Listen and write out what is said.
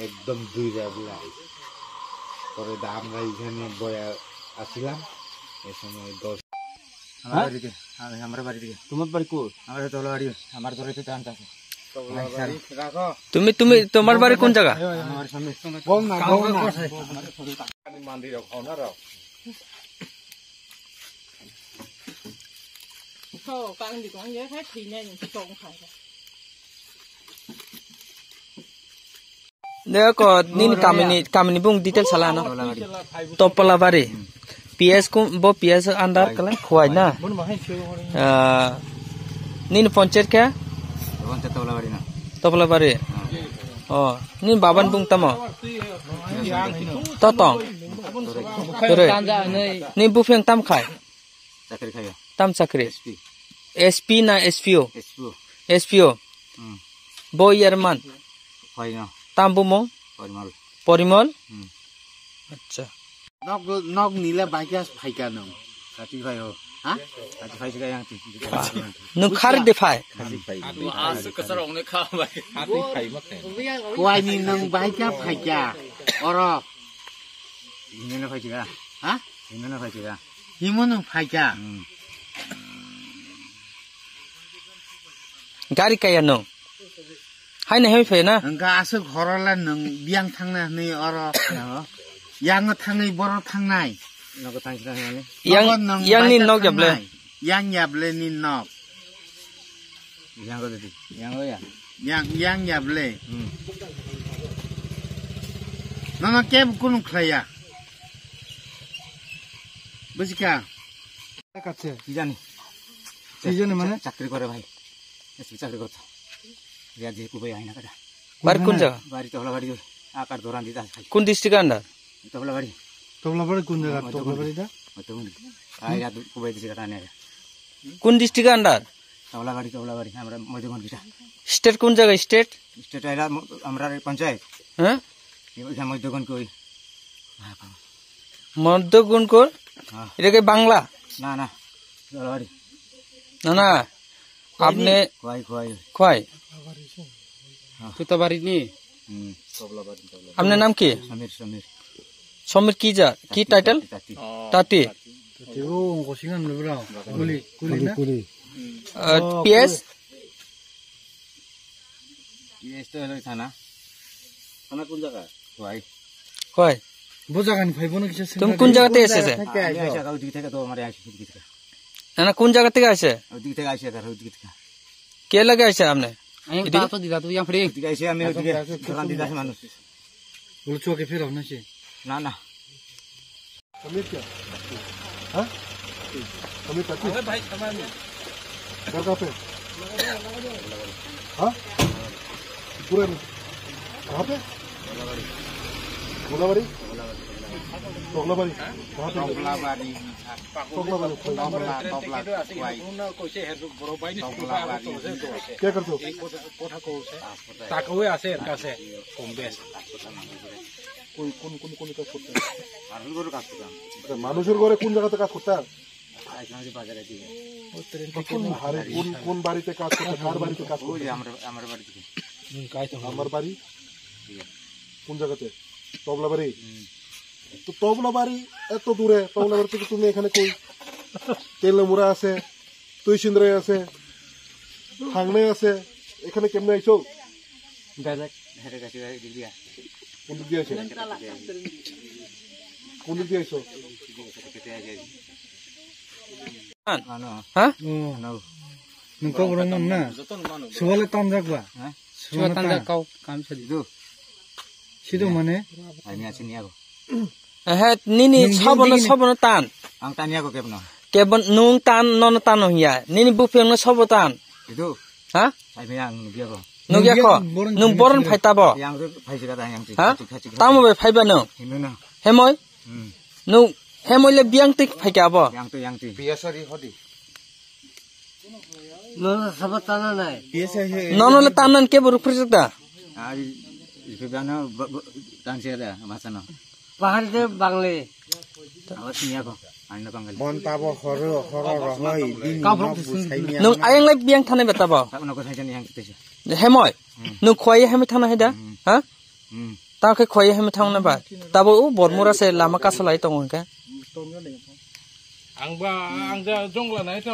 एकदम दुईटा बेला পরে আমরা এখানে বয়া আসিলাম এই সময় 10 আমার বাড়ি থেকে তোমার বাড়ি কো আমার তোলা বাড়ি আমার ধরেতে টান আছে তুমি তুমি তোমার বাড়ি কোন জায়গা আমার সামনে কোন না মন্দির খাওনা রাও তো কাং দি কোন যেให้ทีเนี่ยอยู่ตรงไผदेखो नीन कामिनी बुंग डिटेल साला ना तोपलाबारी पीएस को वो पीएस अंदर कल खुआई ना नीन पंचायत क्या तोपलाबारी ओ नीन बाबन बुंग तमो तो नीन बुफेंग तम खाय तम चक्री एसपी ना एसपीओ बो यरमान तांबू मोंग परिमल अच्छा नग नीला बाइकास फाइका नों साथी भाई हो हां साथी भाई से yang नु खार दे फाय आस कसर ओंने खा भाई हाथी फाइ मखे कोई नी नंग बाइका फाइका और हिमेन फाइका हां हिमेन फाइका हिमन फाइका गाड़ी काया नो हाय नहीं फे ना अंका आसो घरला नों बियां थांना नै और yang थांनै बर थांनाय नगो थांसिना माने yang नि नग जबले yang याबले नि नग yang को दे yang हो या yang याबले नन केब कुन खलाया बुझिका কাছে কি জানি মানে চাকরি করে ভাই এসে চাকরি করতে রিয়া যে কুবে আইনা কাটা बार कौन जगह बारी तबलाबाड़ी आकार दौरान दीदा कौन डिस्ट्रिक्ट अंदर तबलाबाड़ी कौन जगह तबलाबाड़ी दा आई रात कुबे दिसे काटाने कौन डिस्ट्रिक्ट अंदर तबलाबाड़ी हमरा मध्यगन किटा स्टेट कौन जगह स्टेट आइला हमरा पंचायत हैं ये मध्यगन कोई मध्यगन को এটা কি বাংলা না না তবলাবাড়ি না आपने खोई तुताबारी नी आपने नाम की समीर की टाइटल ताती पीएस तो है थाना थाना कौन जगह खोई वो जगह नहीं भाई बोनो किसी तुम कौन जगह से ऐसे तो हमारे ना कौन जगह से ऐसे क्या लगा ऐसे आपने तो दिदा तो यहाँ फ्री ऐसे हमें दुकान दीदा से मानुस बोलो चुके फिर हमने से ना ना समीर क्या हाँ समीर पति भाई सामान घर का पे हाँ पूरे में कहाँ पे गोलाबाड़ी तोगलाबाड़ी कहाँ पे तबलाबाड़ी क्या करते हो कोई कौन কাজ করতে মানুষের ঘরে কোন জায়গাতে কাজ করতে কোন বাড়িতে কাজ করতে কার বাড়িতে কাজ করতে আমার বাড়ি কোন জায়গাতে তবলাবাড়ি তো তবলাবাড়ি এত দূরে তবলাবাড়ি থেকে তুমি এখানে কই তেলমুড়া আছে তুই সিন্দ্রাই আছে হাংনে আছে এখানে কেমনে আইছো ডাইরেক্ট হেরে কাছে দিলিয়া কোন দিক দিয়ে আইছো কোন দিক দিয়ে আইছো हाँ नोंखौ बरंगन ना सुवाले तानजागबा cuma tanda kau kami sedih sido माने hanya sini aku है नीनी सबन तान ang tanya aku kebno केबन नुंग तान नन तान हिया नीनी बुफेंग सब तान itu हाँ saya bilang dia kok Nung ya ko. Nung boron phai ta bo. yang tu phai sih kata yang tu Ha? Ta mo be phai ba nung. ini nah Hemoy. Nung hemoy le biang tik phai ka bo. yang tu biasa di hodi Nono le tanan ke buruk project da. itu kan tan sih ada masa no পাহাড় যে বাংলে awas ni aku anda panggil কাপড় Nung ayang le biang thane beta bo. tak nak saja yang itu sih Hemoy. Nung khoi hemai thana hai da. Ha? Ta ke khoi hemai thang na ba. Ta bo bormura se lama ka salai tong ka. Ang ba ang jong la nai to